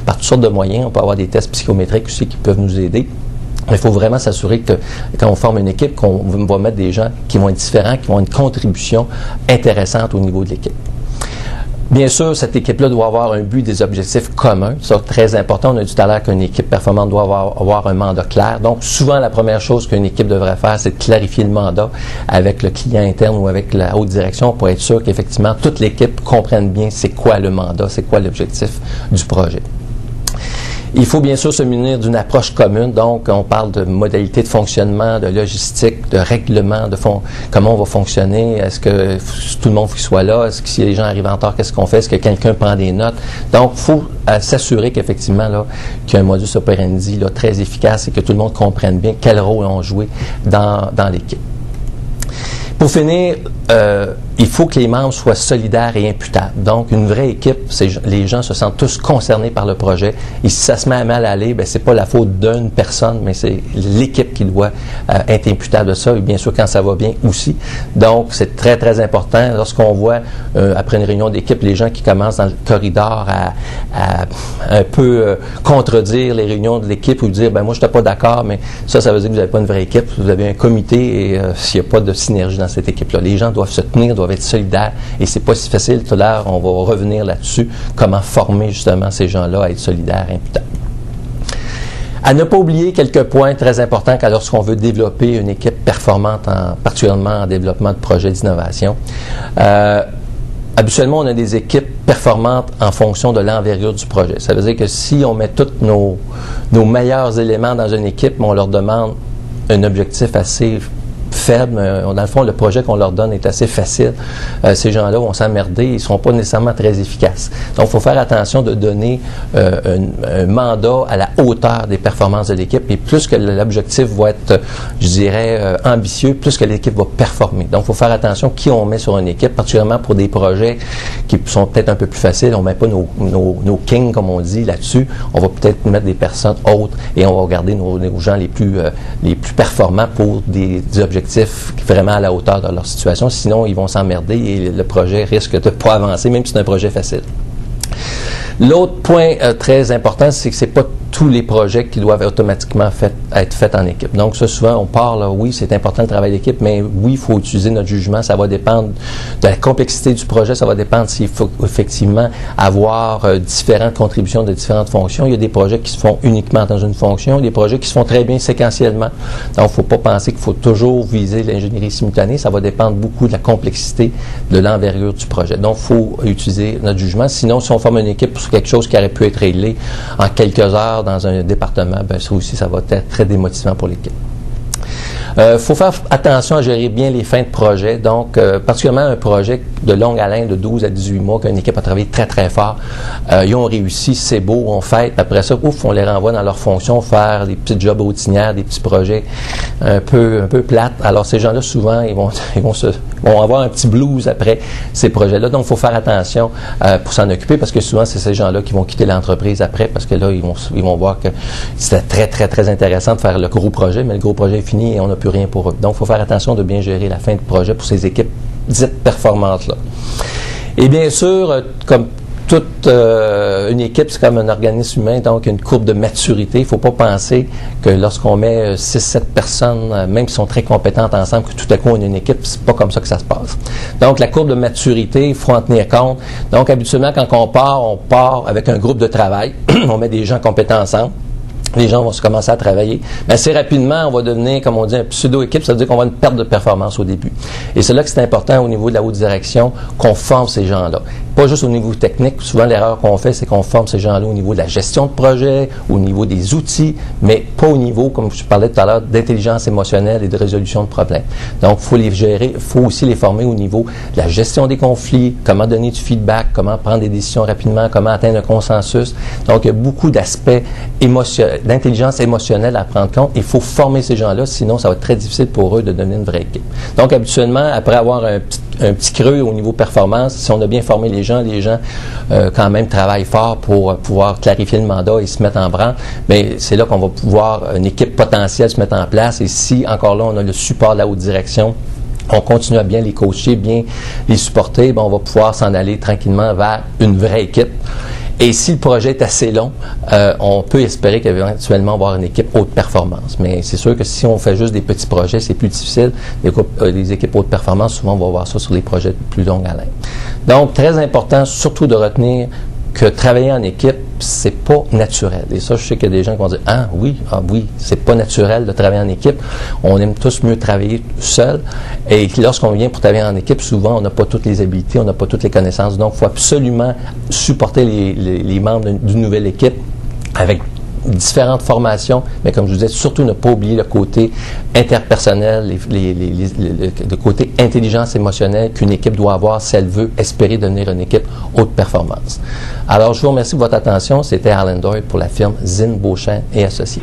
par toutes sortes de moyens. On peut avoir des tests psychométriques aussi qui peuvent nous aider. Mais il faut vraiment s'assurer que quand on forme une équipe, qu'on va mettre des gens qui vont être différents, qui vont avoir une contribution intéressante au niveau de l'équipe. Bien sûr, cette équipe-là doit avoir un but, des objectifs communs. C'est très important. On a dit tout à l'heure qu'une équipe performante doit avoir un mandat clair. Donc, souvent, la première chose qu'une équipe devrait faire, c'est de clarifier le mandat avec le client interne ou avec la haute direction pour être sûr qu'effectivement, toute l'équipe comprenne bien c'est quoi le mandat, c'est quoi l'objectif du projet. Il faut bien sûr se munir d'une approche commune, donc on parle de modalités de fonctionnement, de logistique, de règlement, comment on va fonctionner, est-ce que tout le monde soit là, est-ce que si les gens arrivent en retard, qu'est-ce qu'on fait, est-ce que quelqu'un prend des notes. Donc, il faut s'assurer qu'effectivement, là, qu'il y a un modus operandi là, très efficace et que tout le monde comprenne bien quel rôle on joue dans l'équipe. Pour finir, il faut que les membres soient solidaires et imputables. Donc, une vraie équipe, les gens se sentent tous concernés par le projet. Et si ça se met à mal aller, ben c'est pas la faute d'une personne, mais c'est l'équipe qui doit être imputable de ça. Et bien sûr, quand ça va bien aussi. Donc, c'est très, très important. Lorsqu'on voit, après une réunion d'équipe, les gens qui commencent dans le corridor à un peu contredire les réunions de l'équipe ou dire, ben moi, je n'étais pas d'accord, mais ça veut dire que vous n'avez pas une vraie équipe. Vous avez un comité et s'il n'y a pas de synergie dans cette équipe-là, les gens doivent se tenir, doivent être solidaires et c'est pas si facile. Tout à l'heure, on va revenir là-dessus, comment former justement ces gens-là à être solidaires et imputables. À ne pas oublier quelques points très importants lorsqu'on veut développer une équipe performante, particulièrement en développement de projets d'innovation. Habituellement, on a des équipes performantes en fonction de l'envergure du projet. Ça veut dire que si on met tous nos meilleurs éléments dans une équipe, on leur demande un objectif assez faible. Dans le fond, le projet qu'on leur donne est assez facile. Ces gens-là vont s'emmerder, ils ne seront pas nécessairement très efficaces. Donc, il faut faire attention de donner un mandat à la hauteur des performances de l'équipe. Et plus que l'objectif va être, je dirais, ambitieux, plus que l'équipe va performer. Donc, il faut faire attention qui on met sur une équipe, particulièrement pour des projets qui sont peut-être un peu plus faciles. On ne met pas nos kings, comme on dit, là-dessus. On va peut-être mettre des personnes autres et on va garder nos gens les plus performants pour des objectifs vraiment à la hauteur de leur situation. Sinon, ils vont s'emmerder et le projet risque de ne pas avancer, même si c'est un projet facile. L'autre point très important, c'est que ce n'est pas tous les projets qui doivent automatiquement être faits en équipe. Donc, ça, souvent, on parle, oui, c'est important le travail d'équipe, mais oui, il faut utiliser notre jugement. Ça va dépendre de la complexité du projet. Ça va dépendre s'il faut effectivement avoir différentes contributions de différentes fonctions. Il y a des projets qui se font uniquement dans une fonction, des projets qui se font très bien séquentiellement. Donc, il ne faut pas penser qu'il faut toujours viser l'ingénierie simultanée. Ça va dépendre beaucoup de la complexité de l'envergure du projet. Donc, il faut utiliser notre jugement. Sinon, si on forme une équipe sur quelque chose qui aurait pu être réglé en quelques heures dans un département, ben ça aussi, ça va être très démotivant pour l'équipe. Faut faire attention à gérer bien les fins de projet. Donc, particulièrement un projet de longue haleine de 12 à 18 mois qu'une équipe a travaillé très, très fort. Ils ont réussi, c'est beau, on fête. Après ça, ouf, on les renvoie dans leur fonction, faire des petits jobs routinières, des petits projets un peu plates. Alors, ces gens-là, souvent, ils vont avoir un petit blues après ces projets-là. Donc, il faut faire attention pour s'en occuper parce que souvent, c'est ces gens-là qui vont quitter l'entreprise après parce que là, ils vont voir que c'était très, très, très intéressant de faire le gros projet, mais le gros projet est fini et on n'a plus rien pour eux. Donc, il faut faire attention de bien gérer la fin de projet pour ces équipes dites performantes-là. Et bien sûr, comme toute une équipe, c'est comme un organisme humain, donc une courbe de maturité. Il ne faut pas penser que lorsqu'on met 6-7 personnes, même qui sont très compétentes ensemble, que tout à coup on a une équipe, c'est pas comme ça que ça se passe. Donc la courbe de maturité, il faut en tenir compte. Donc habituellement, quand on part avec un groupe de travail, on met des gens compétents ensemble. Les gens vont se commencer à travailler. Mais assez rapidement, on va devenir, comme on dit, un pseudo-équipe, ça veut dire qu'on va avoir une perte de performance au début. Et c'est là que c'est important au niveau de la haute direction qu'on forme ces gens-là. Pas juste au niveau technique. Souvent, l'erreur qu'on fait, c'est qu'on forme ces gens-là au niveau de la gestion de projet, au niveau des outils, mais pas au niveau, comme je parlais tout à l'heure, d'intelligence émotionnelle et de résolution de problèmes. Donc, il faut les gérer, il faut aussi les former au niveau de la gestion des conflits, comment donner du feedback, comment prendre des décisions rapidement, comment atteindre un consensus. Donc, il y a beaucoup d'aspects d'intelligence émotionnelle à prendre compte. Il faut former ces gens-là, sinon ça va être très difficile pour eux de devenir une vraie équipe. Donc, habituellement, après avoir un petit creux au niveau performance, si on a bien formé les gens quand même travaillent fort pour pouvoir clarifier le mandat et se mettre en branle, mais c'est là qu'on va pouvoir, une équipe potentielle se mettre en place. Et si, encore là, on a le support de la haute direction, on continue à bien les coacher, bien les supporter, on va pouvoir s'en aller tranquillement vers une vraie équipe. Et si le projet est assez long, on peut espérer qu'éventuellement avoir une équipe haute performance. Mais c'est sûr que si on fait juste des petits projets, c'est plus difficile. Les équipes haute performance, souvent, on va voir ça sur des projets plus longue haleine. Donc, très important, surtout de retenir que travailler en équipe, c'est pas naturel. Et ça, je sais qu'il y a des gens qui vont dire « Ah oui, c'est pas naturel de travailler en équipe. On aime tous mieux travailler seul. » Et lorsqu'on vient pour travailler en équipe, souvent, on n'a pas toutes les habiletés, on n'a pas toutes les connaissances. Donc, il faut absolument supporter les membres d'une nouvelle équipe avec différentes formations, mais comme je vous disais, surtout ne pas oublier le côté interpersonnel, le côté intelligence émotionnelle qu'une équipe doit avoir si elle veut espérer devenir une équipe haute performance. Alors, je vous remercie de votre attention. C'était Arlen Doyle pour la firme Zinn Beauchamp et Associés.